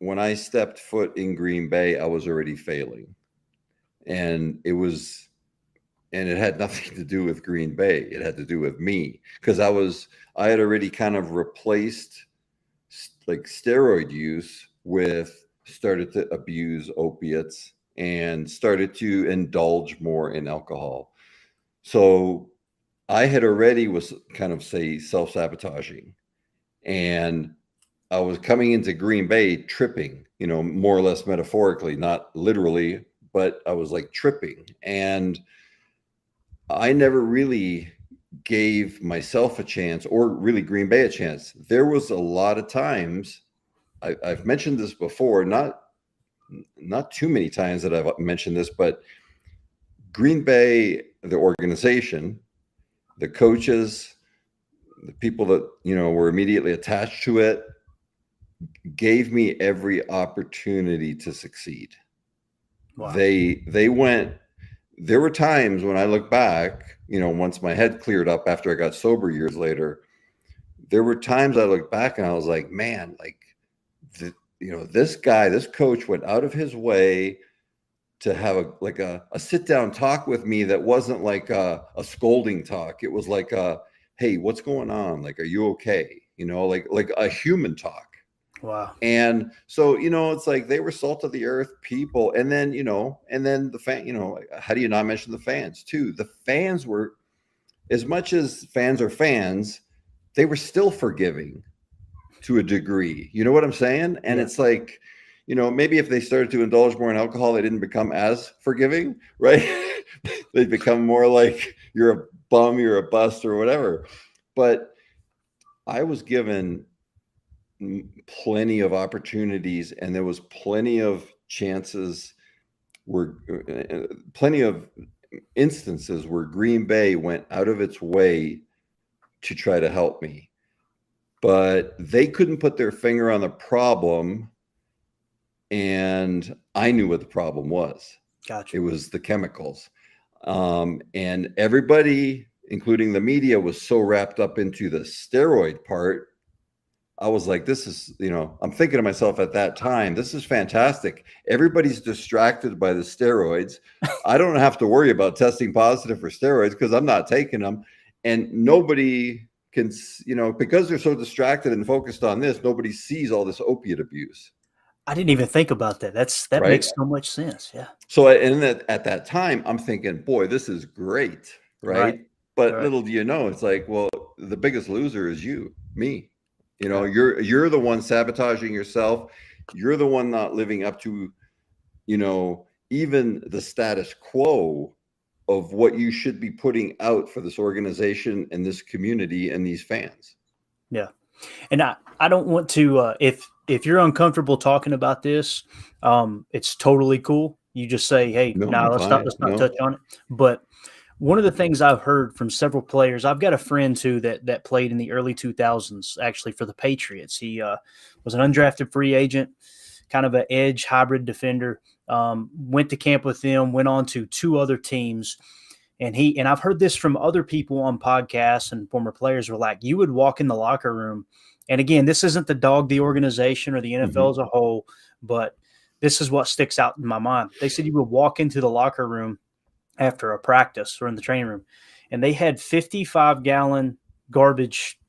when I stepped foot in Green Bay, I was already failing. And it had nothing to do with Green Bay. It had to do with me, because I had already kind of replaced like steroid use with started to abuse opiates and started to indulge more in alcohol. So I had already was kind of say self-sabotaging, and I was coming into Green Bay tripping, more or less metaphorically, not literally, but I was like tripping. And I never really gave myself a chance, or really Green Bay a chance. There was a lot of times, I've mentioned this before, not too many times that I've mentioned this, but Green Bay, the organization, the coaches, the people that, were immediately attached to it, gave me every opportunity to succeed. Wow. They went, there were times when I look back, once my head cleared up after I got sober years later, there were times I looked back and I was like, man, like, this guy, this coach went out of his way to have a sit down talk with me that wasn't like a scolding talk. It was like hey, what's going on? Like, are you okay? Like a human talk. Wow. And so, it's like they were salt of the earth people. And then, the fan, how do you not mention the fans too? The fans were, as much as fans are fans, they were still forgiving to a degree. You know what I'm saying? And It's like, maybe if they started to indulge more in alcohol, they didn't become as forgiving, right? They'd become more like, you're a bum, you're a bust, or whatever. But I was given plenty of opportunities, and there was plenty of chances, plenty of instances where Green Bay went out of its way to try to help me, but they couldn't put their finger on the problem. And I knew what the problem was. Gotcha. It was the chemicals. And everybody, including the media, was so wrapped up into the steroid part. I was like, this is, I'm thinking to myself at that time, this is fantastic. Everybody's distracted by the steroids. I don't have to worry about testing positive for steroids because I'm not taking them. And nobody can, because they're so distracted and focused on this, nobody sees all this opiate abuse. I didn't even think about that. That right? Makes so much sense. Yeah. So at that time, I'm thinking, boy, this is great. Right. But little do you know, it's like, well, the biggest loser is me. You're the one sabotaging yourself. You're the one not living up to, even the status quo of what you should be putting out for this organization and this community and these fans. Yeah. And I don't want to, if you're uncomfortable talking about this, it's totally cool. You just say, hey, let's not touch on it. But one of the things I've heard from several players, I've got a friend too that played in the early 2000s, actually for the Patriots. He was an undrafted free agent, kind of an edge hybrid defender, went to camp with them, went on to 2 other teams. And I've heard this from other people on podcasts and former players were like, you would walk in the locker room. And again, this isn't to dog the organization or the NFL as a whole, but this is what sticks out in my mind. They said you would walk into the locker room after a practice or in the training room, and they had 55-gallon garbage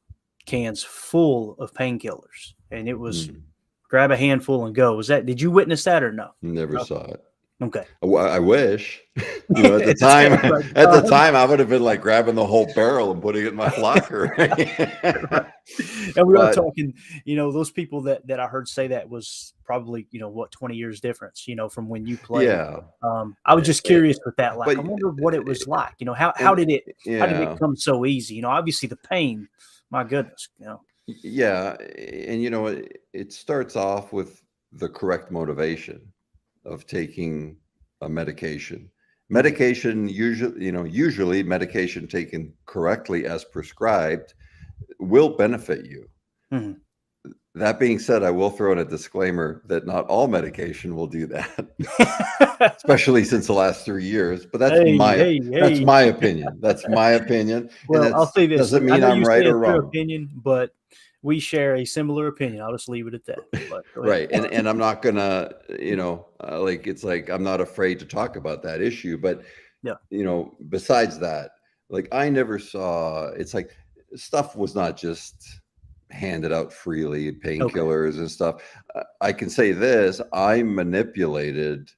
cans full of painkillers. And it was grab a handful and go. Did you witness that or no? Never saw it. Okay. I wish, at the time, I would have been like grabbing the whole barrel and putting it in my locker. Right. And we are talking, those people that I heard say that was probably, 20 years difference, from when you played. Yeah. I was just curious with that. Like, I wonder what it was like, how did it come so easy? Obviously the pain, my goodness, Yeah. And, it starts off with the correct motivation of taking a medication. Medication usually medication taken correctly as prescribed will benefit you. Mm-hmm. That being said, I will throw in a disclaimer that not all medication will do that, especially since the last 3 years. But that's my opinion. That's my opinion. Well, I'll say this: doesn't mean I'm right or wrong. Opinion, but we share a similar opinion. I'll just leave it at that. But right. And I'm not gonna, like, it's like, I'm not afraid to talk about that issue, but yeah, besides that, like, I never saw, it's like, stuff was not just handed out freely, painkillers and stuff. I can say this, I manipulated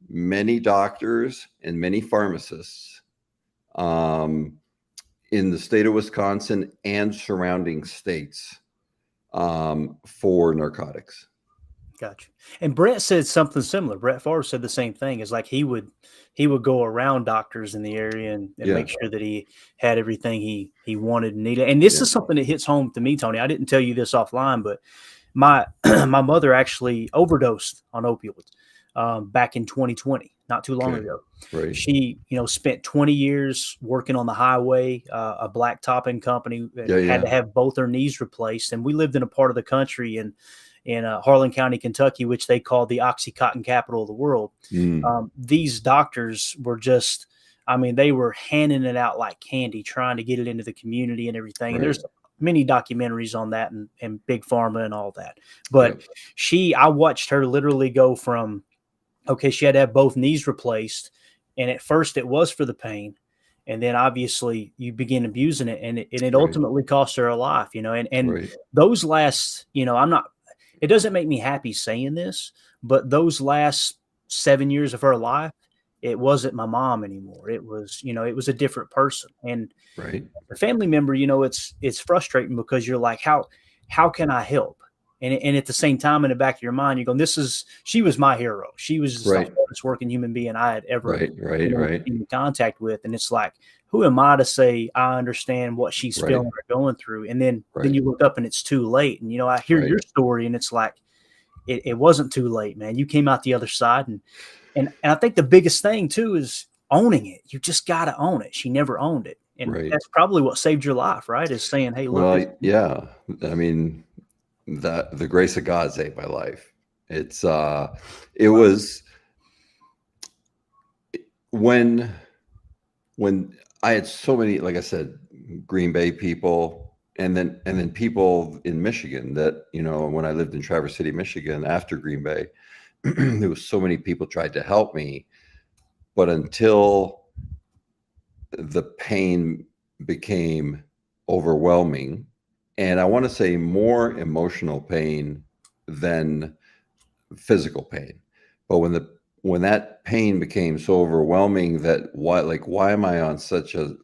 many doctors and many pharmacists in the state of Wisconsin and surrounding states for narcotics. Gotcha. And Brett said something similar. Brett Favre said the same thing. Is like he would go around doctors in the area and make sure that he had everything he wanted and needed. And this is something that hits home to me, Tony. I didn't tell you this offline, but my my mother actually overdosed on opioids back in 2020, not too long ago. Right. She, spent 20 years working on the highway, a black topping company, had to have both her knees replaced. And we lived in a part of the country in Harlan County, Kentucky, which they call the Oxycontin capital of the world. These doctors were just, they were handing it out like candy, trying to get it into the community and everything. Right. And there's many documentaries on that and Big Pharma and all that. But I watched her literally go from, she had to have both knees replaced. And at first it was for the pain. And then obviously you begin abusing it and it ultimately cost her a life, and those last, it doesn't make me happy saying this, but those last 7 years of her life, it wasn't my mom anymore. It was, it was a different person. And a family member, it's frustrating because you're like, how can I help? And at the same time, in the back of your mind, you're going, she was my hero. She was the hardest working human being I had ever been in contact with. And it's like, who am I to say I understand what she's feeling or going through? And then you look up and it's too late. And, I hear your story and it's like, it wasn't too late, man. You came out the other side. And I think the biggest thing too is owning it. You just got to own it. She never owned it. And that's probably what saved your life, right? Is saying, hey, look. Well, the grace of God saved my life. It's it was when I had so many, like I said, Green Bay people, and then people in Michigan that, when I lived in Traverse City, Michigan, after Green Bay, there was so many people tried to help me, but until the pain became overwhelming, and I want to say more emotional pain than physical pain, but when that pain became so overwhelming that why am I on such a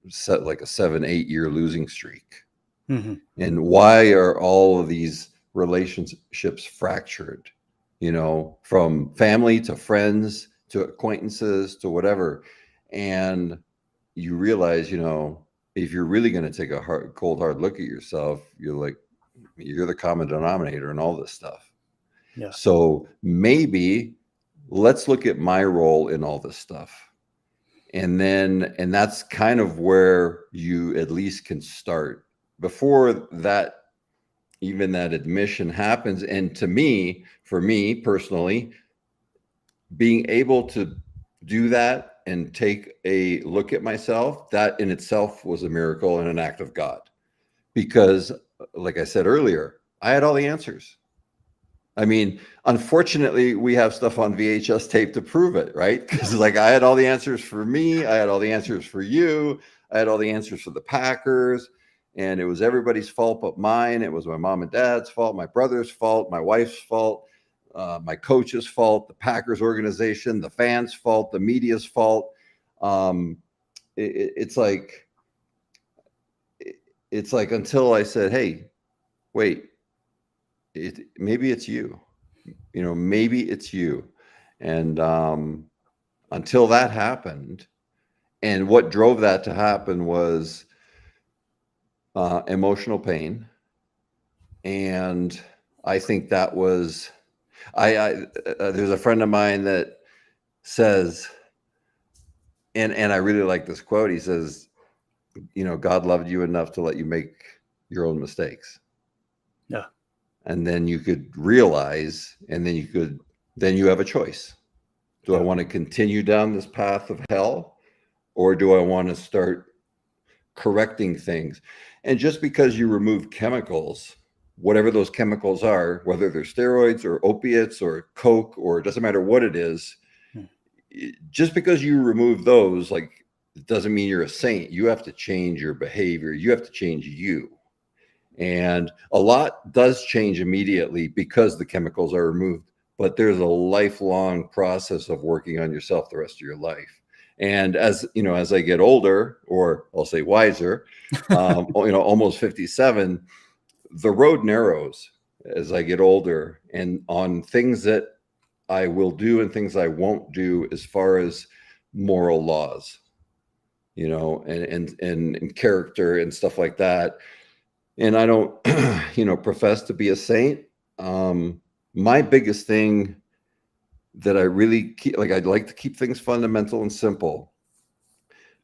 7-8 year losing streak? Mm-hmm. And why are all of these relationships fractured, from family to friends to acquaintances to whatever? And you realize, if you're really going to take a cold hard look at yourself, you're the common denominator in all this stuff. Yeah. So maybe let's look at my role in all this stuff. And that's kind of where you at least can start before that, even that admission happens. And for me personally, being able to do that and take a look at myself, that in itself was a miracle and an act of God. Because like I said earlier, I had all the answers. Unfortunately, we have stuff on VHS tape to prove it, right? Because I had all the answers for me. I had all the answers for you. I had all the answers for the Packers. And it was everybody's fault but mine. It was my mom and dad's fault, my brother's fault, my wife's fault, my coach's fault, the Packers organization, the fans' fault, the media's fault. It's like until I said, hey, wait, maybe it's you. Maybe it's you. And until that happened, and what drove that to happen was emotional pain. And I think that was, there's a friend of mine that says, and I really like this quote. He says, God loved you enough to let you make your own mistakes. Yeah. And then you could realize, and then you have a choice. Do I want to continue down this path of hell, or do I want to start correcting things? And just because you remove chemicals, whatever those chemicals are, whether they're steroids or opiates or coke, or it doesn't matter what it is, just because you remove those, like, it doesn't mean you're a saint. You have to change your behavior. You have to change you. And a lot does change immediately because the chemicals are removed, but there's a lifelong process of working on yourself the rest of your life. And as you know, as I get older, or I'll say wiser, almost 57, the road narrows as I get older, and on things that I will do and things I won't do as far as moral laws, and character and stuff like that. And I don't, profess to be a saint. My biggest thing that I really keep, like, I'd like to keep things fundamental and simple.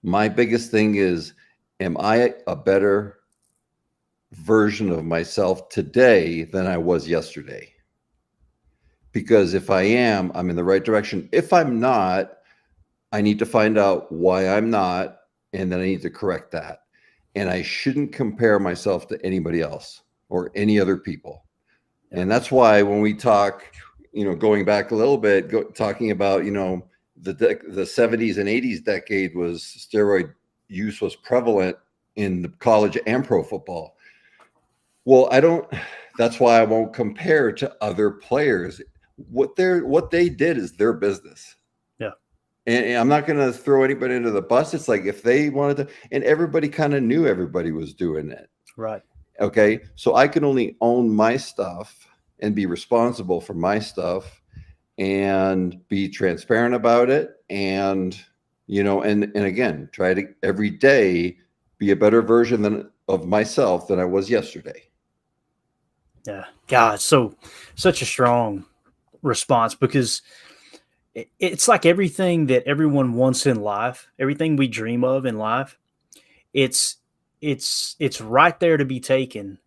My biggest thing is, am I a better version of myself today than I was yesterday? Because if I am, I'm in the right direction. If I'm not, I need to find out why I'm not, and then I need to correct that. And I shouldn't compare myself to anybody else or any other people. And that's why when we talk, going back a little bit, talking about, the 70s and 80s decade, was steroid use was prevalent in the college and pro football. Well, that's why I won't compare to other players. What they did is their business. Yeah. And I'm not going to throw anybody into the bus. It's like, if they wanted to, and everybody kind of knew everybody was doing it. Right. Okay. So I can only own my stuff and be responsible for my stuff and be transparent about it. And, and again, try to every day be a better version of myself than I was yesterday. Yeah. God, such a strong response, because it's like everything that everyone wants in life, everything we dream of in life, it's right there to be taken,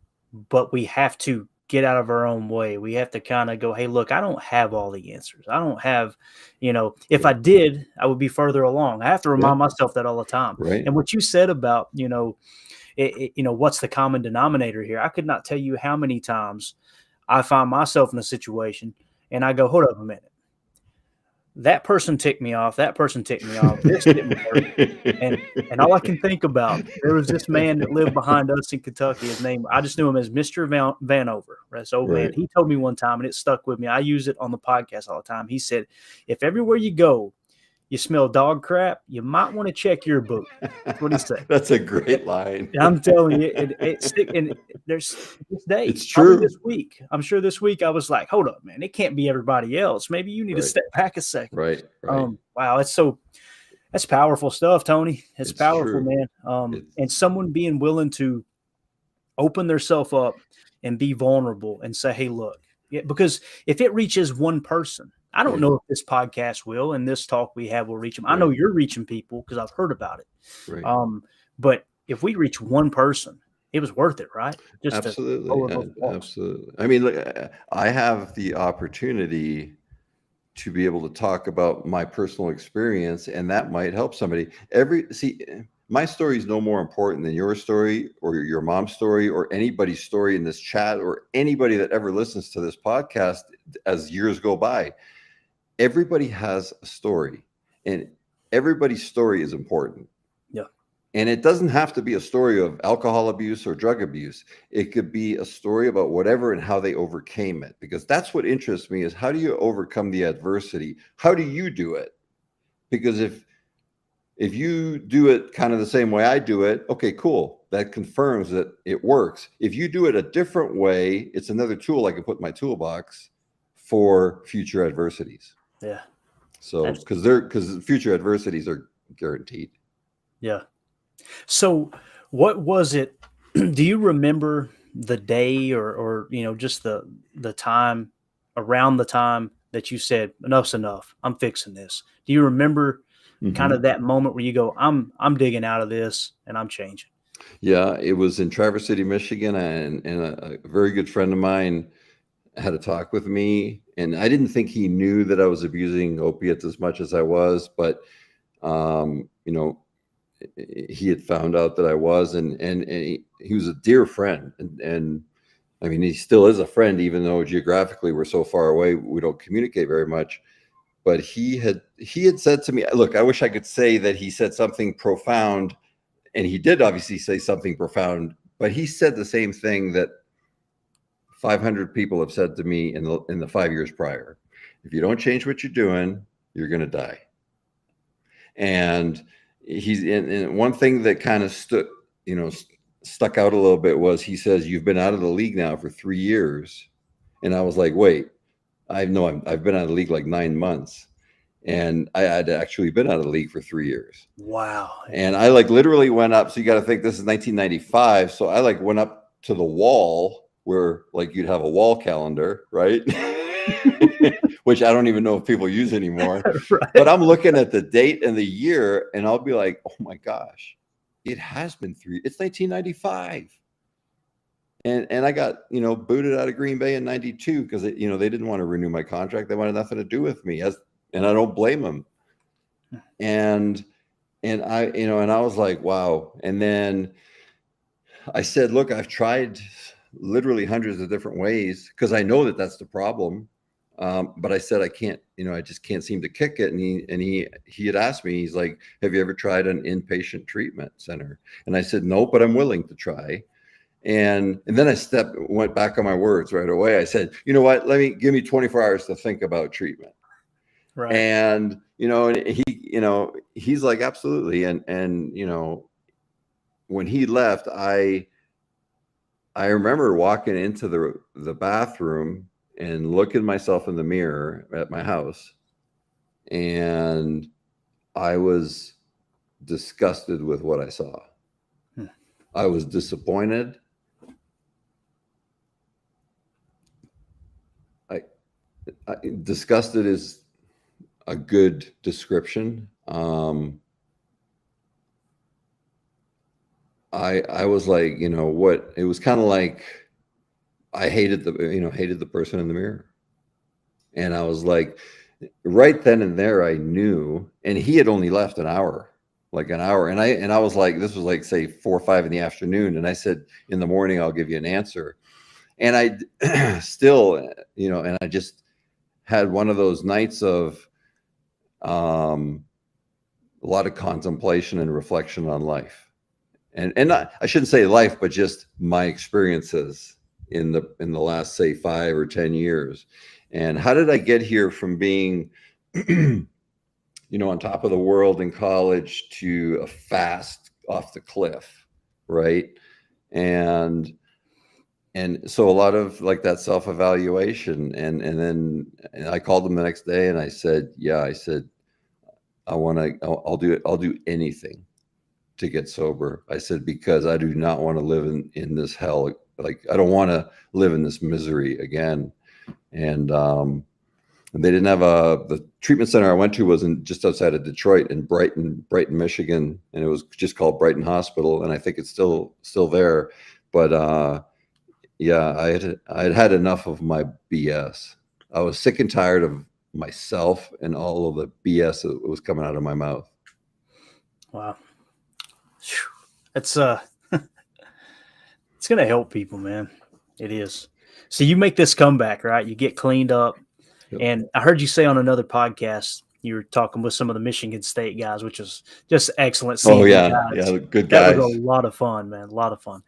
but we have to get out of our own way. We have to kind of go, hey, look, I don't have all the answers. I don't have, if I did, I would be further along. I have to remind myself that all the time. Right. And what you said about, what's the common denominator here? I could not tell you how many times I find myself in a situation and I go, hold up a minute. That person ticked me off. That person ticked me off. This didn't work. And all I can think about, there was this man that lived behind us in Kentucky. His name, I just knew him as Mr. Vanover. This old man. He told me one time, and it stuck with me. I use it on the podcast all the time. He said, if everywhere you go, you smell dog crap, you might want to check your boot. That's what he said. That's a great line. I'm telling you, and there's this day, it's true. This week. I'm sure this week I was like, hold up, man, it can't be everybody else. Maybe you need to step back a second. Right. Wow, that's powerful stuff, Tony. It's powerful, true. Man. And someone being willing to open themselves up and be vulnerable and say, hey, look, because if it reaches one person, I don't know if this podcast will, and this talk we have will reach them. I know you're reaching people because I've heard about it. Right. But if we reach one person, it was worth it, right? Just absolutely. Absolutely. I mean, look, I have the opportunity to be able to talk about my personal experience, and that might help somebody. My story is no more important than your story or your mom's story or anybody's story in this chat or anybody that ever listens to this podcast as years go by. Everybody has a story, and everybody's story is important. Yeah. And it doesn't have to be a story of alcohol abuse or drug abuse. It could be a story about whatever and how they overcame it, because that's what interests me, is how do you overcome the adversity? How do you do it? Because if you do it kind of the same way I do it, okay, cool. That confirms that it works. If you do it a different way, it's another tool I can put in my toolbox for future adversities. Yeah. So because future adversities are guaranteed. Yeah. So what was it? Do you remember the day or just the time, around the time that you said, enough's enough, I'm fixing this? Do you remember kind of that moment where you go, I'm digging out of this and I'm changing? Yeah, it was in Traverse City, Michigan, and a very good friend of mine had a talk with me, and I didn't think he knew that I was abusing opiates as much as I was, but he had found out that I was, and he was a dear friend, and I mean, he still is a friend, even though geographically we're so far away, we don't communicate very much. But he had said to me, look, I wish I could say that he said something profound, and he did obviously say something profound, but he said the same thing that 500 people have said to me in the 5 years prior. If you don't change what you're doing, you're going to die. And he's and one thing that kind of stuck out a little bit was, he says, you've been out of the league now for 3 years. And I was like, wait, I've been out of the league like 9 months. And I had actually been out of the league for 3 years. Wow. And I like literally went up. So you got to think, this is 1995. So I like went up to the wall where like you'd have a wall calendar, right? Which I don't even know if people use anymore. Right. But I'm looking at the date and the year, and I'll be like, oh my gosh, it has been it's 1995. And I got, booted out of Green Bay in 92 because, they didn't want to renew my contract. They wanted nothing to do with me, and I don't blame them. And I, and I was like, wow. And then I said, look, I've tried literally hundreds of different ways because I know that that's the problem. But I said, I can't, I just can't seem to kick it. And he had asked me, he's like, have you ever tried an inpatient treatment center? And I said, no, but I'm willing to try. And then I went back on my words right away. I said, you know what, give me 24 hours to think about treatment. Right. And, he's like, absolutely. And, when he left, I remember walking into the bathroom and looking myself in the mirror at my house, and I was disgusted with what I saw. I was disappointed. Disgusted is a good description. I was like, what? It was kind of like I hated the person in the mirror. And I was like, right then and there, I knew. And he had only left an hour. And I was like, this was like, say 4 or 5 in the afternoon. And I said, in the morning, I'll give you an answer. And I still, and I just had one of those nights of a lot of contemplation and reflection on life. And not, I shouldn't say life, but just my experiences in the last, say, 5 or 10 years. And how did I get here from being, on top of the world in college to a fast off the cliff, right? And so a lot of like that self-evaluation, and then I called him the next day and I said, I'll do anything to get sober. I said, because I do not want to live in this hell. Like, I don't want to live in this misery again. And they didn't have the treatment center I went to wasn't just outside of Detroit, in Brighton, Michigan. And it was just called Brighton Hospital. And I think it's still there. But I had enough of my BS. I was sick and tired of myself and all of the BS that was coming out of my mouth. Wow. It's it's gonna help people, man. It is. So you make this comeback, right? You get cleaned up. Yep. And I heard you say on another podcast, you were talking with some of the Michigan State guys, which is just excellent. Oh yeah, guys. Good guys. That was a lot of fun, man. A lot of fun.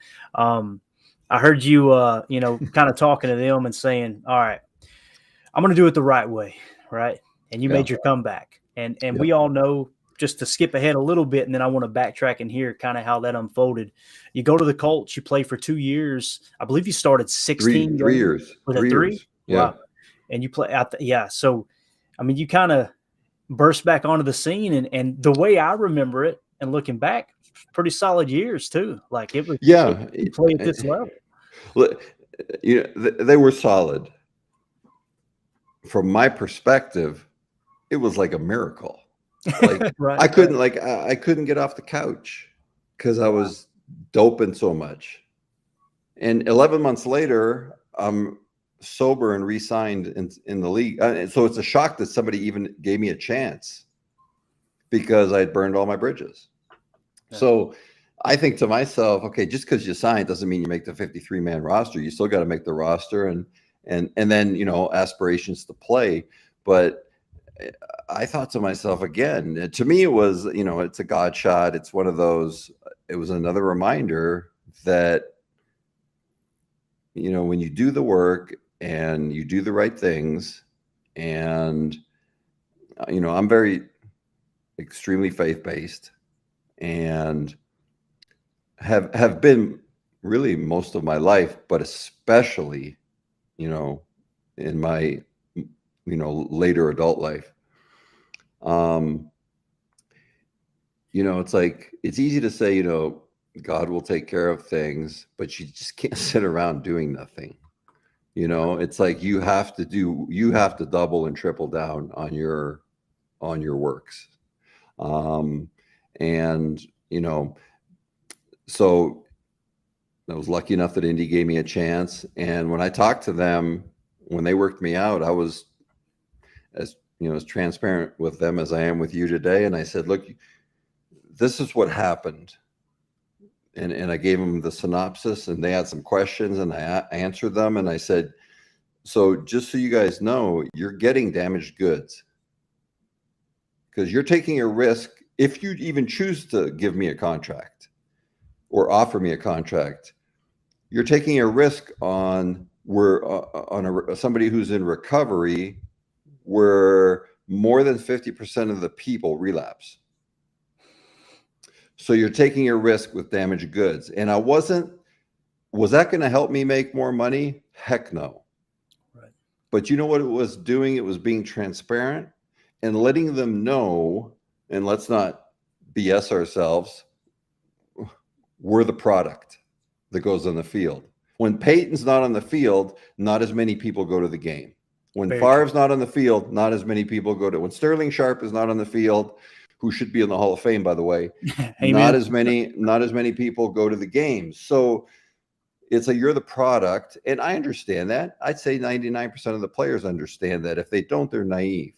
I heard you, kind of talking to them and saying, all right, I'm going to do it the right way. Right. And you made your comeback. And we all know, just to skip ahead a little bit, and then I want to backtrack and hear kind of how that unfolded. You go to the Colts, you play for 2 years. I believe you started 16. 3 years. Was it 3? Yeah. Wow. And you play out. So, I mean, you kind of burst back onto the scene, and the way I remember it and looking back, pretty solid years too. Like it was, you play at this level. They were solid. From my perspective, it was like a miracle. Like right, I couldn't get off the couch because I was doping so much. And 11 months later, I'm sober and re-signed in the league. So it's a shock that somebody even gave me a chance, because I'd burned all my bridges. So I think to myself, okay, just because you sign doesn't mean you make the 53-man roster. You still got to make the roster and then, aspirations to play. But I thought to myself again, to me, it was, it's a God shot. It's one of those, it was another reminder that, when you do the work and you do the right things, and, I'm very extremely faith-based and have been really most of my life, but especially, in my, later adult life. It's like, it's easy to say, God will take care of things, but you just can't sit around doing nothing. It's like you have to double and triple down on your works. And, so I was lucky enough that Indy gave me a chance. And when I talked to them, when they worked me out, I was as transparent with them as I am with you today. And I said, look, this is what happened. And I gave them the synopsis, and they had some questions, and I answered them. And I said, so just so you guys know, you're getting damaged goods because you're taking a risk. If you even choose to give me a contract or offer me a contract, you're taking a risk on somebody who's in recovery where more than 50% of the people relapse. So you're taking a risk with damaged goods. And was that going to help me make more money? Heck no. Right. But you know what it was doing? It was being transparent and letting them know, and let's not BS ourselves, we're the product that goes on the field. When Peyton's not on the field, not as many people go to the game. When Favre's not on the field, not as many people go to. When Sterling Sharp is not on the field, who should be in the Hall of Fame, by the way, not as many people go to the games. So it's you're the product, and I understand that. I'd say 99% of the players understand that. If they don't, they're naive.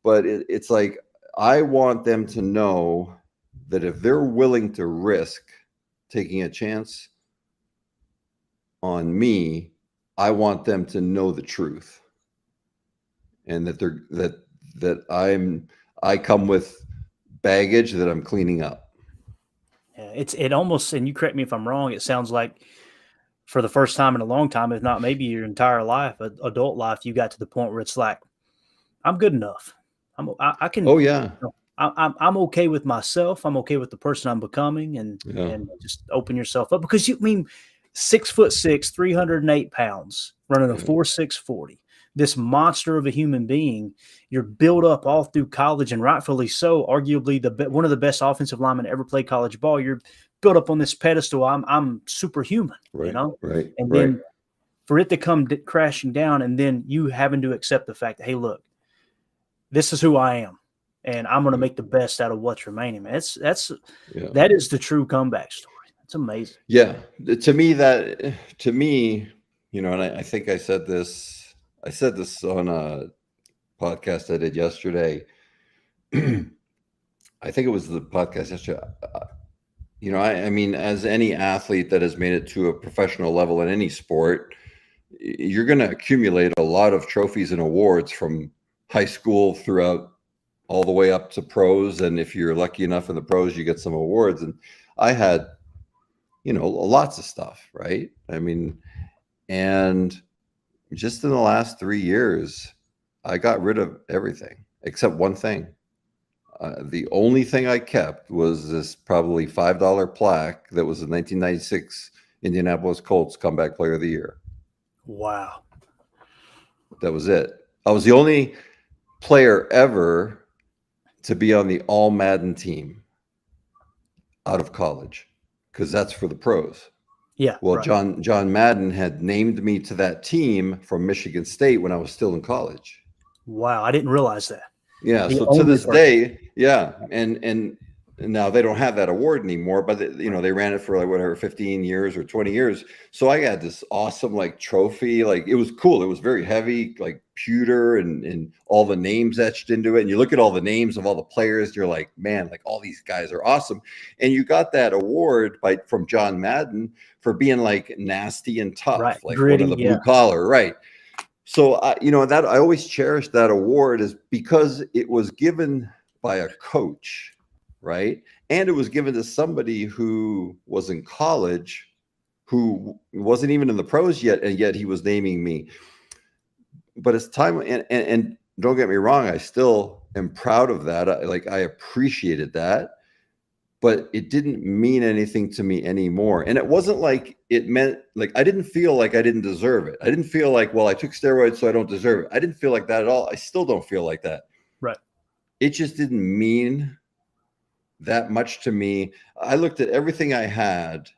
But it's like, I want them to know that if they're willing to risk taking a chance on me, I want them to know the truth, and that I come with baggage that I'm cleaning up. Yeah, it almost, and you correct me if I'm wrong, it sounds like for the first time in a long time, if not maybe your entire life, adult life, you got to the point where it's like, I'm good enough. I can. Oh yeah. I'm okay with myself. I'm okay with the person I'm becoming, and just open yourself up, because 6'6", 308 pounds, running a 4.6 40. This monster of a human being. You're built up all through college, and rightfully so. Arguably one of the best offensive linemen to ever play college ball. You're built up on this pedestal. I'm superhuman, right, Right. And then for it to come crashing down, and then you having to accept the fact that, hey, look, this is who I am, and I'm going to make the best out of what's remaining. Man, that is the true comeback story. It's amazing. Yeah, to me, and I think I said this on a podcast I did yesterday. I think it was the podcast yesterday. I mean, as any athlete that has made it to a professional level in any sport, you're going to accumulate a lot of trophies and awards from high school throughout all the way up to pros. And if you're lucky enough in the pros, you get some awards. And I had, lots of stuff, right? I mean, and just in the last 3 years, I got rid of everything except one thing. The only thing I kept was this probably $5 plaque that was the 1996 Indianapolis Colts Comeback Player of the Year. Wow. That was it. I was the only player ever to be on the All Madden team out of college, because that's for the pros. Yeah. Well, right. John Madden had named me to that team from Michigan State when I was still in college. Wow, I didn't realize that. Yeah. So to this day, yeah, and now they don't have that award anymore, but they ran it for like whatever 15 years or 20 years. So I got this awesome like trophy. Like it was cool. It was very heavy, like pewter and all the names etched into it. And you look at all the names of all the players, you're like, man, like all these guys are awesome. And you got that award from John Madden for being like nasty and tough, right. like Gritty, one of the blue collar, right? So that I always cherished that award is because it was given by a coach, right? And it was given to somebody who was in college, who wasn't even in the pros yet, and yet he was naming me. But it's time, and don't get me wrong, I still am proud of that. I appreciated that, but it didn't mean anything to me anymore. And it wasn't like it meant, like, I didn't feel like I didn't deserve it. I didn't feel like, well, I took steroids, so I don't deserve it. I didn't feel like that at all. I still don't feel like that. Right. It just didn't mean that much to me. I looked at everything I had,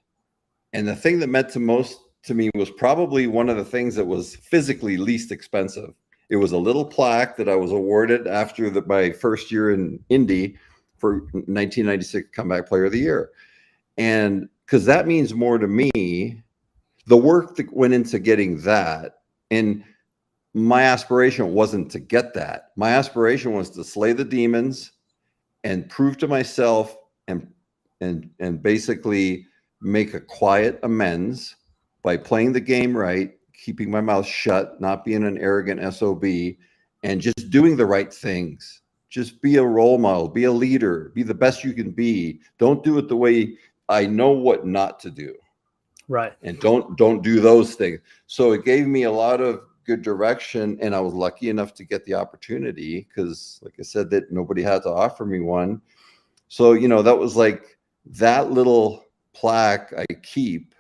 and the thing that meant most to me was probably one of the things that was physically least expensive. It was a little plaque that I was awarded after my first year in Indy for 1996 Comeback Player of the Year. And because that means more to me, the work that went into getting that, and my aspiration wasn't to get that. My aspiration was to slay the demons and prove to myself and basically make a quiet amends by playing the game right, keeping my mouth shut, not being an arrogant SOB, and just doing the right things. Just be a role model, be a leader, be the best you can be. Don't do it the way I know what not to do. Right. And don't do those things. So it gave me a lot of good direction, and I was lucky enough to get the opportunity because, like I said, that nobody had to offer me one. So, that was like that little plaque I keep,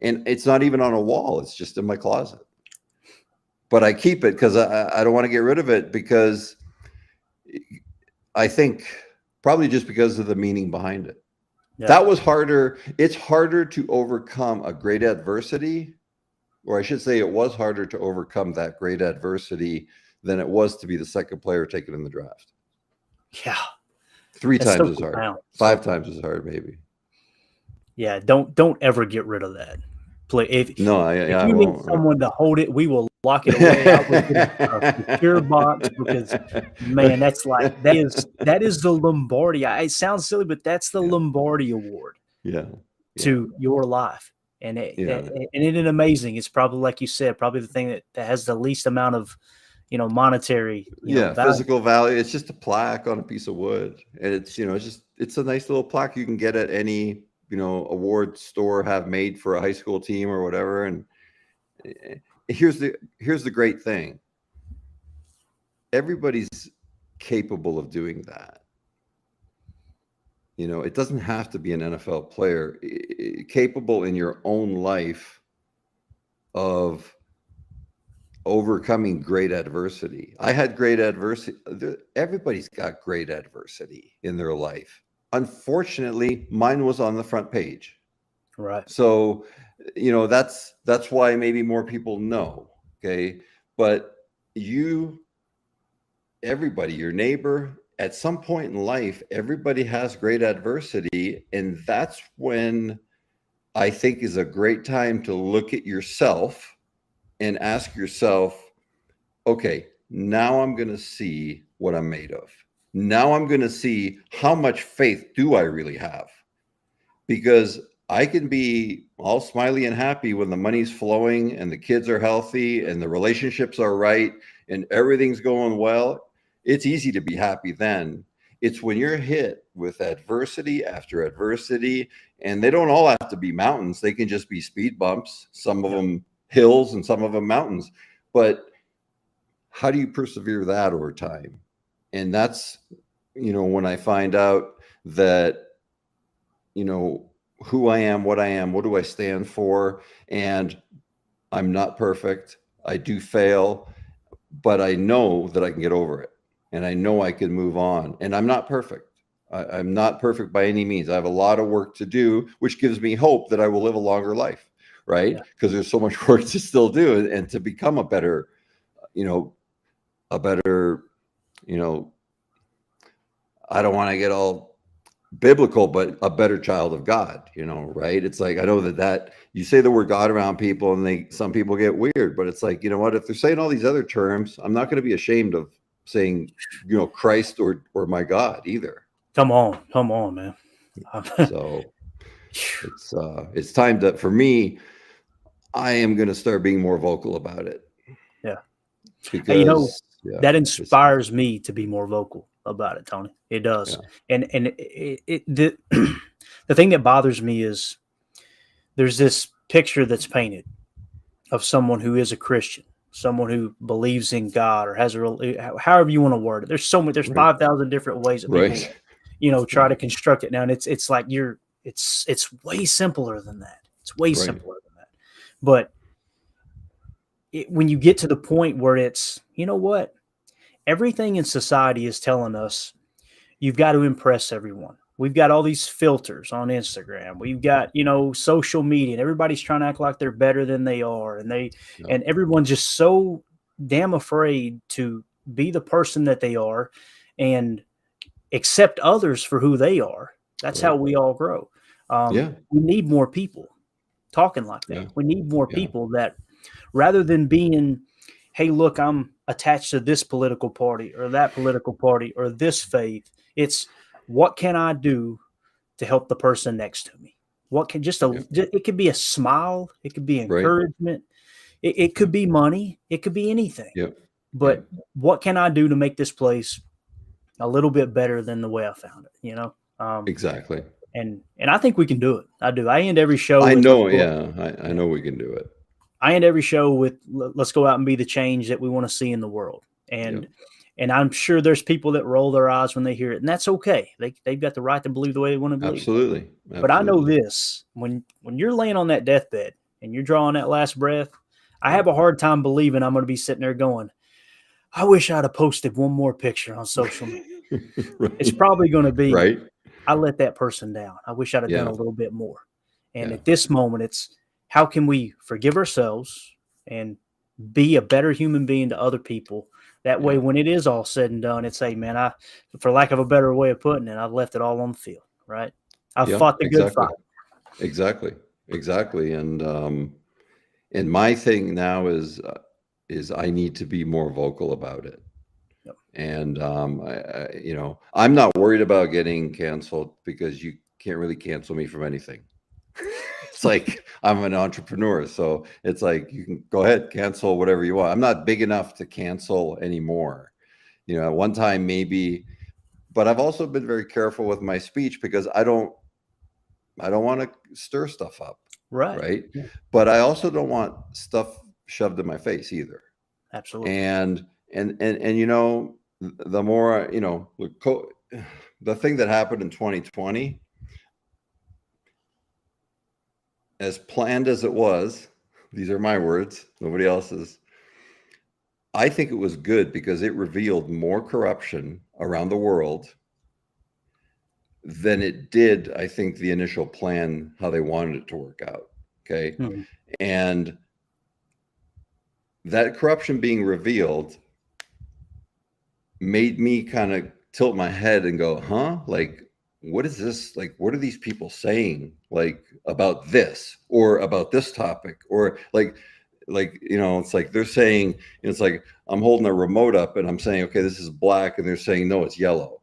and it's not even on a wall. It's just in my closet, but I keep it because I don't want to get rid of it, because I think probably just because of the meaning behind it. Yeah. That was harder. It's harder to overcome a great adversity, or I should say it was harder to overcome that great adversity than it was to be the second player taken in the draft. Yeah. 3 times as hard. 5 times as hard, maybe. Yeah. Don't ever get rid of that. If you need someone to hold it, we will lock it away. I would get a secure box, because, man, that is the Lombardi. It sounds silly, but that's the Lombardi Award. To your life, and it is amazing. It's probably, like you said, probably the thing that has the least amount of monetary value. Physical value. It's just a plaque on a piece of wood, and it's it's a nice little plaque you can get at any award store, have made for a high school team or whatever. And here's the great thing. Everybody's capable of doing that. It doesn't have to be an NFL player. Capable in your own life of overcoming great adversity. I had great adversity. Everybody's got great adversity in their life. Unfortunately, mine was on the front page. Right. So, that's why maybe more people know. Okay. But everybody, your neighbor, at some point in life, everybody has great adversity. And that's when I think is a great time to look at yourself and ask yourself, okay, now I'm going to see what I'm made of. Now I'm going to see how much faith do I really have, because I can be all smiley and happy when the money's flowing and the kids are healthy and the relationships are right and everything's going well. It's easy to be happy then. It's when you're hit with adversity after adversity, and they don't all have to be mountains. They can just be speed bumps, some of them hills and some of them mountains. But how do you persevere that over time? And that's, when I find out that, who I am, what do I stand for? And I'm not perfect. I do fail, but I know that I can get over it. And I know I can move on. And I'm not perfect. I'm not perfect by any means. I have a lot of work to do, which gives me hope that I will live a longer life, right? Because there's so much work to still do and to become a better, I don't want to get all biblical, but a better child of God, right? It's like, I know that you say the word God around people and some people get weird, but it's like, you know what, if they're saying all these other terms, I'm not going to be ashamed of saying, Christ or my God either. Come on, man. So it's time for me, I am going to start being more vocal about it. Yeah. Because that inspires me to be more vocal about it, Tony. It does. Yeah. And the thing that bothers me is there's this picture that's painted of someone who is a Christian, someone who believes in God or has however you want to word it. There's 5,000 different ways that people, try to construct it now. And it's like it's way simpler than that. It's way simpler than that. But when you get to the point where it's, you know what, everything in society is telling us you've got to impress everyone. We've got all these filters on Instagram. We've got, social media, and everybody's trying to act like they're better than they are. And everyone's just so damn afraid to be the person that they are and accept others for who they are. That's how we all grow. We need more people talking like that. We need more people that, rather than being, hey, look, I'm attached to this political party or that political party or this faith, it's, what can I do to help the person next to me? What can it could be a smile. It could be encouragement. It could be money. It could be anything. But what can I do to make this place a little bit better than the way I found it? Exactly. And I think we can do it. I do. I end every show. I know. I know we can do it. I end every show with, let's go out and be the change that we want to see in the world. And I'm sure there's people that roll their eyes when they hear it, and that's okay. They've got the right to believe the way they want to believe. Absolutely. But I know this, when you're laying on that deathbed and you're drawing that last breath, I have a hard time believing I'm going to be sitting there going, I wish I'd have posted one more picture on social media. It's probably going to be, I let that person down. I wish I'd have done a little bit more. And at this moment, it's, how can we forgive ourselves and be a better human being to other people? That way, when it is all said and done, it's, hey, man, for lack of a better way of putting it, I left it all on the field, right? I fought the good fight. Exactly. And my thing now is I need to be more vocal about it. And I'm not worried about getting canceled, because you can't really cancel me from anything. It's like, I'm an entrepreneur, so it's like, you can go ahead, cancel whatever you want. I'm not big enough to cancel anymore. At one time maybe, but I've also been very careful with my speech, because I don't want to stir stuff up. Right. Yeah. But I also don't want stuff shoved in my face either. Absolutely. And the more, the thing that happened in 2020, as planned as it was, these are my words, nobody else's, I think it was good, because it revealed more corruption around the world than it did, I think, the initial plan, how they wanted it to work out. Okay. Mm-hmm. And that corruption being revealed made me kind of tilt my head and go, like, what is this? Like, what are these people saying, like, about this or about this topic? Or like, it's like they're saying, it's like I'm holding a remote up and I'm saying, okay, this is black. And they're saying, no, it's yellow.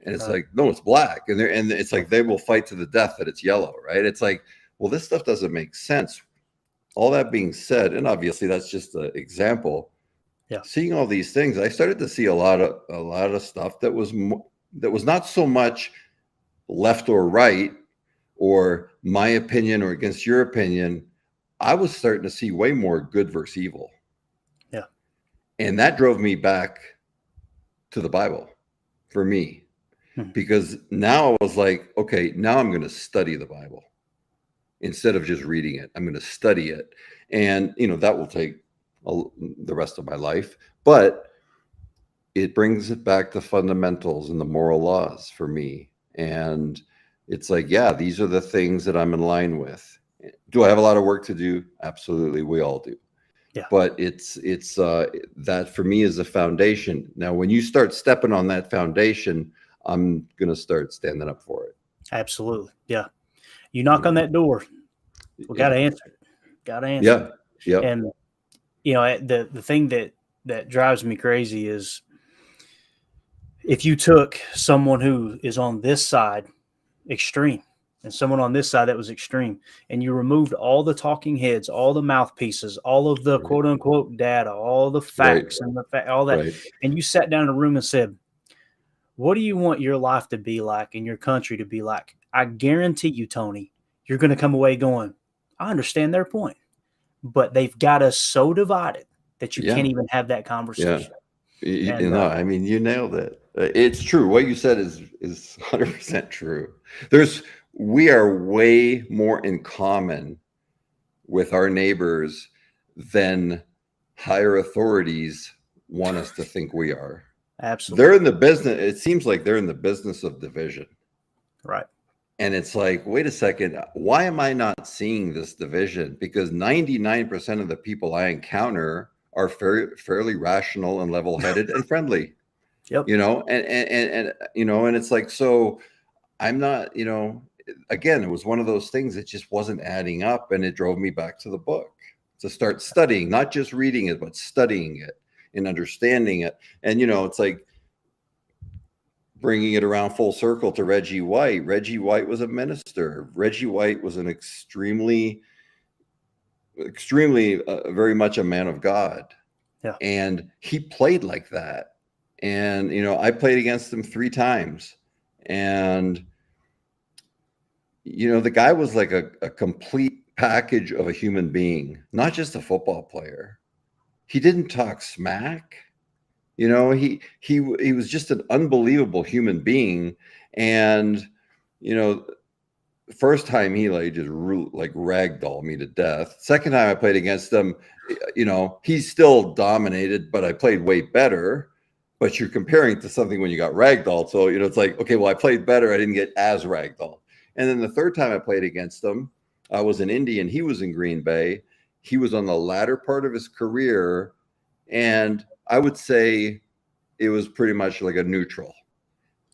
And it's like, no, it's black. And it's like, they will fight to the death that it's yellow. Right. It's like, well, this stuff doesn't make sense. All that being said, and obviously that's just an example. Yeah. Seeing all these things, I started to see a lot of stuff that was not so much left or right, or my opinion or against your opinion. I was starting to see way more good versus evil. Yeah. And that drove me back to the Bible for me, because now I was like, okay, now I'm going to study the Bible instead of just reading it. I'm going to study it. And, that will take the rest of my life, but it brings it back to fundamentals and the moral laws for me. And it's like, yeah, these are the things that I'm in line with. Do I have a lot of work to do? Absolutely. We all do. Yeah. But it's that for me is a foundation. Now, when you start stepping on that foundation, I'm going to start standing up for it. Absolutely. Yeah. You knock on that door, we got to answer it. Got to answer it. Yeah. And, the thing that drives me crazy is if you took someone who is on this side extreme and someone on this side that was extreme, and you removed all the talking heads, all the mouthpieces, all of the quote unquote data, all the facts and all that, and you sat down in a room and said, what do you want your life to be like and your country to be like? I guarantee you, Tony, you're going to come away going, I understand their point, but they've got us so divided that you can't even have that conversation. And, I mean, you nailed it. It's true. What you said is 100% true. We are way more in common with our neighbors than higher authorities want us to think we are. Absolutely. They're in the business. It seems like they're in the business of division. Right. And it's like, wait a second, why am I not seeing this division? Because 99% of the people I encounter are fairly rational and level-headed and friendly. Yep. And it's like, so I'm not, again, it was one of those things that just wasn't adding up, and it drove me back to the book to start studying, not just reading it, but studying it and understanding it. And, it's like bringing it around full circle to Reggie White. Reggie White was a minister. Reggie White was an extremely very much a man of God. Yeah. And he played like that. And, I played against him 3 times. And, the guy was like a complete package of a human being, not just a football player. He didn't talk smack. He was just an unbelievable human being. And, first time he just ragdolled me to death. Second time I played against him, he still dominated, but I played way better. But you're comparing to something when you got ragdolled. So, it's like, okay, well, I played better. I didn't get as ragdolled. And then the third time I played against him, I was in Indy and he was in Green Bay. He was on the latter part of his career. And I would say it was pretty much like a neutral.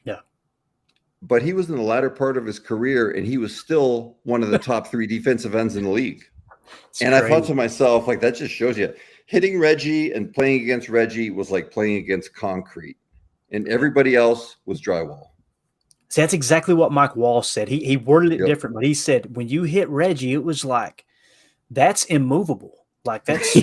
Yeah. But he was in the latter part of his career, and he was still one of the top 3 defensive ends in the league. And I thought to myself, like, that just shows you, hitting Reggie and playing against Reggie was like playing against concrete, and everybody else was drywall. See, that's exactly what Mike Wall said. He worded it different, but he said, when you hit Reggie, it was like, that's immovable. Like, that's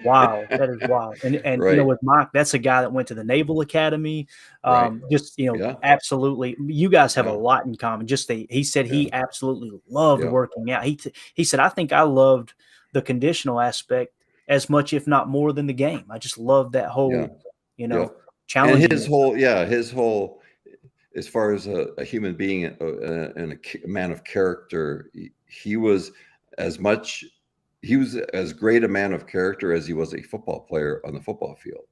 wow. That is wild. And with Mike, that's a guy that went to the Naval Academy. Absolutely. You guys have a lot in common. He said he absolutely loved working out. He said, I think I loved the conditional aspect as much, if not more, than the game. I just loved that whole, challenge. And his whole, as far as a human being and a man of character, he was as great a man of character as he was a football player on the football field.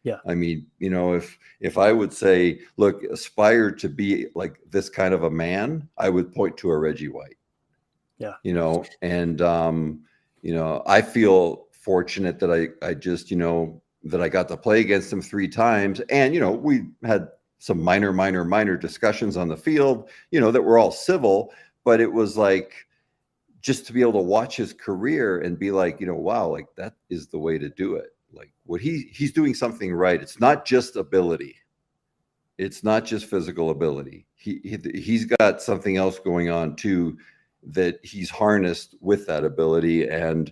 Yeah. I mean, if I would say, look, aspire to be like this kind of a man, I would point to a Reggie White. Yeah. And I feel fortunate that I just, that I got to play against him 3 times. And, we had some minor discussions on the field, that were all civil, but it was like, just to be able to watch his career and be like, wow, like that is the way to do it. Like what he's doing something right. It's not just ability. It's not just physical ability. He's got something else going on too, that he's harnessed with that ability. And,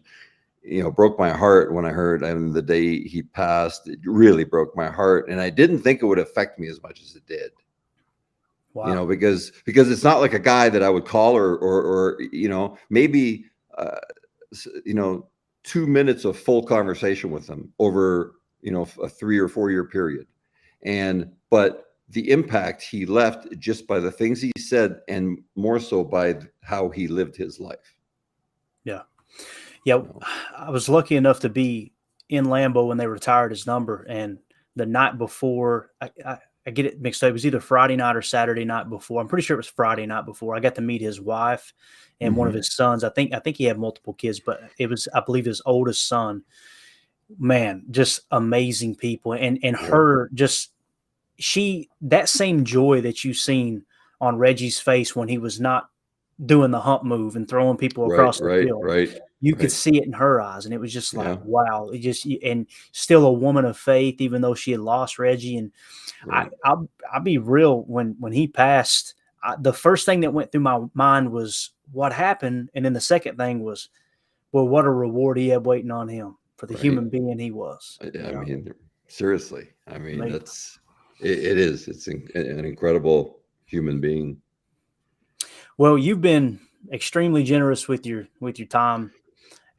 broke my heart when I heard him the day he passed. It really broke my heart. And I didn't think it would affect me as much as it did. Wow. Because it's not like a guy that I would call or maybe 2 minutes of full conversation with him over a 3 or 4 year period, but the impact he left just by the things he said, and more so by how he lived his life. Yeah. I was lucky enough to be in Lambeau when they retired his number, and the night before, I get it mixed up. It was either Friday night or Saturday night before. I'm pretty sure it was Friday night before. I got to meet his wife and one of his sons. I think he had multiple kids, but it was, I believe, his oldest son. Man, just amazing people. And her, just that same joy that you've seen on Reggie's face when he was not doing the hump move and throwing people across the field. You could see it in her eyes, and it was just like, wow. It just, and still a woman of faith, even though she had lost Reggie. And I'll be real, when he passed, the first thing that went through my mind was what happened, and then the second thing was, well, what a reward he had waiting on him for the human being he was. I mean, seriously, I mean, it is. It's an incredible human being. Well, you've been extremely generous with your time,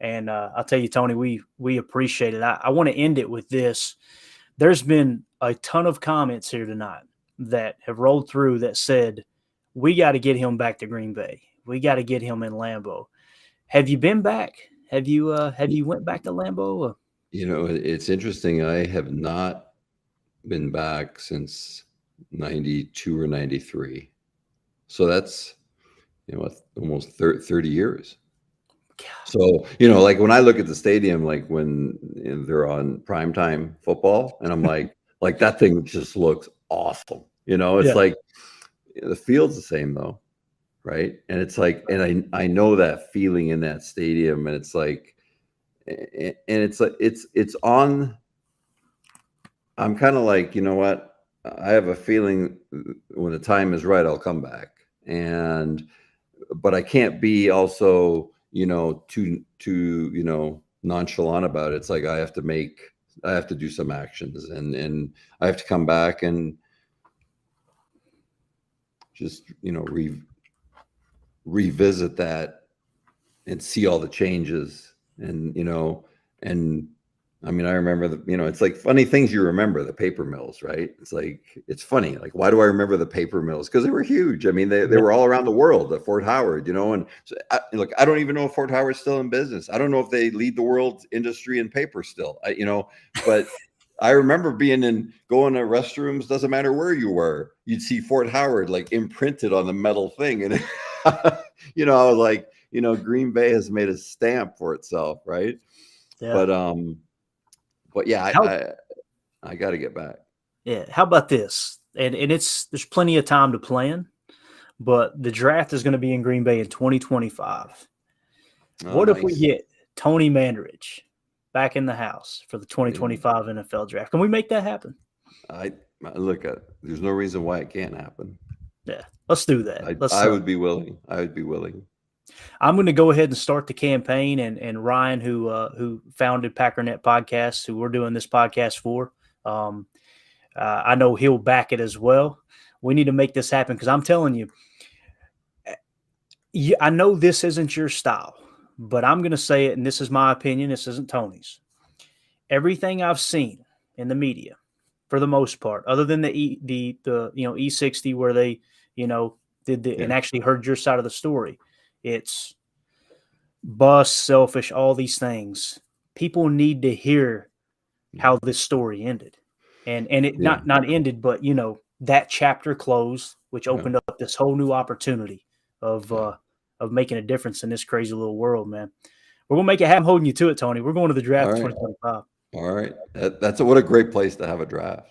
and I'll tell you, Tony, we appreciate it. I want to end it with this. There's been a ton of comments here tonight that have rolled through that said, we got to get him back to Green Bay. We got to get him in Lambeau. Have you been back? Have you went back to Lambeau? It's interesting. I have not been back since 92 or 93. So that's, almost 30 years. God. So, like when I look at the stadium, like when they're on primetime football, and I'm like that thing just looks awesome. It's like the field's the same though. Right. And it's like, and I know that feeling in that stadium, and it's like, and it's like, it's on. I'm kind of like, you know what? I have a feeling when the time is right, I'll come back. But I can't be also, too, nonchalant about it. It's like, I have to do some actions, and I have to come back and just, revisit that and see all the changes. And I mean, I remember it's like funny things you remember, the paper mills, right? It's like, it's funny. Like, why do I remember the paper mills? Because they were huge. I mean, they were all around the world at Fort Howard, and so I don't even know if Fort Howard's still in business. I don't know if they lead the world industry in paper still, but I remember going to restrooms, doesn't matter where you were, you'd see Fort Howard like imprinted on the metal thing. And, I was like, Green Bay has made a stamp for itself. Right. Yeah. But yeah, I got to get back. Yeah. How about this? And there's plenty of time to plan, but the draft is going to be in Green Bay in 2025. What if we get Tony Mandarich back in the house for the 2025 NFL draft? Can we make that happen? There's no reason why it can't happen. Yeah, let's do that. I would be willing. I'm going to go ahead and start the campaign, and Ryan, who founded Packernet Podcast, who we're doing this podcast for, I know he'll back it as well. We need to make this happen, because I'm telling you, I know this isn't your style, but I'm going to say it, and this is my opinion. This isn't Tony's. Everything I've seen in the media, for the most part, other than the E60 where they did and actually heard your side of the story, it's bust, selfish, all these things. People need to hear how this story ended, and it not ended, but that chapter closed, which opened up this whole new opportunity of making a difference in this crazy little world, man. We're gonna make it happen. I'm holding you to it, Tony. We're going to the draft in 2025. All right, what a great place to have a draft.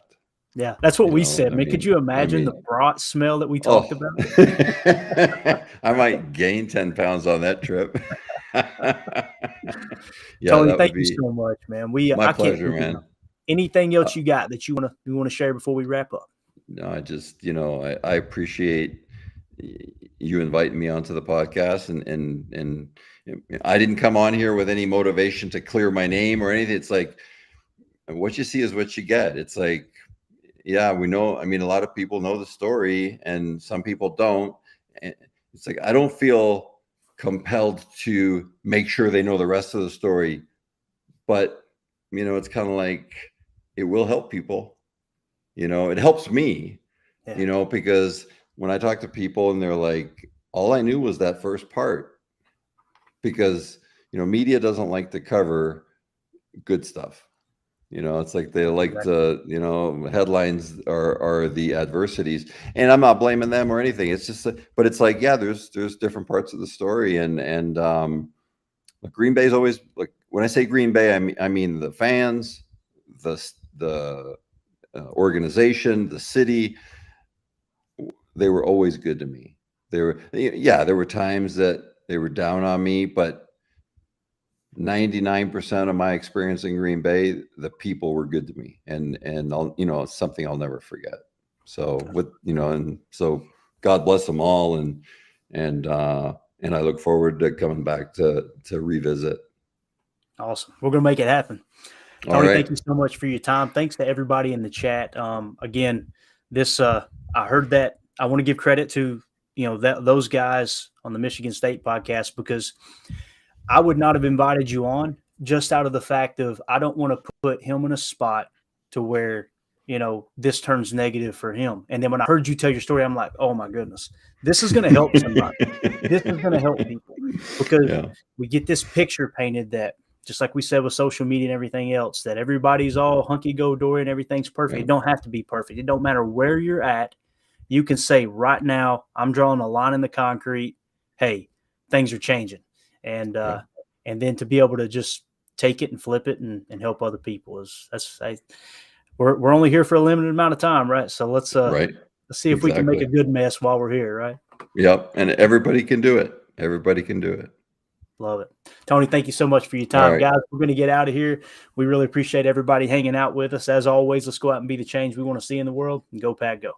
Yeah, that's what we said, man. Could you imagine the brat smell that we talked about? I might gain 10 pounds on that trip. Tony, thank you so much, man. My pleasure, man. Anything else you got that you want to share before we wrap up? No, I just, I appreciate you inviting me onto the podcast, and I didn't come on here with any motivation to clear my name or anything. It's like, what you see is what you get. It's like, yeah, we know. I mean, a lot of people know the story, and some people don't. And it's like, I don't feel compelled to make sure they know the rest of the story, but it's kind of like, it will help people. It helps me, because when I talk to people and they're like, all I knew was that first part, because, media doesn't like to cover good stuff. It's like they like to, headlines are the adversities, and I'm not blaming them or anything. It's just, but it's like, yeah, there's different parts of the story, and Green Bay is always, like, when I say Green Bay, I mean the fans, the organization, the city. they were always good to me. There were times that they were down on me, but 99% of my experience in Green Bay, the people were good to me, and I'll, it's something I'll never forget. So and so God bless them all, and I look forward to coming back to revisit. Awesome. We're going to make it happen. Tony, thank you so much for your time. Thanks to everybody in the chat. Again, this I heard that. I want to give credit to those guys on the Michigan State podcast, because I would not have invited you on just out of the fact of I don't want to put him in a spot to where this turns negative for him. And then when I heard you tell your story, I'm like, oh my goodness, this is going to help somebody. This is going to help people, because we get this picture painted that, just like we said with social media and everything else, that everybody's all hunky-dory and everything's perfect. It don't have to be perfect. It don't matter where you're at. You can say right now, I'm drawing a line in the concrete. Hey, things are changing. And then to be able to just take it and flip it and help other people we're only here for a limited amount of time, right? So let's see if we can make a good mess while we're here, right? Yep. And everybody can do it. Everybody can do it. Love it. Tony, thank you so much for your time. Guys, we're going to get out of here. We really appreciate everybody hanging out with us. As always, let's go out and be the change we want to see in the world, and go Pack Go.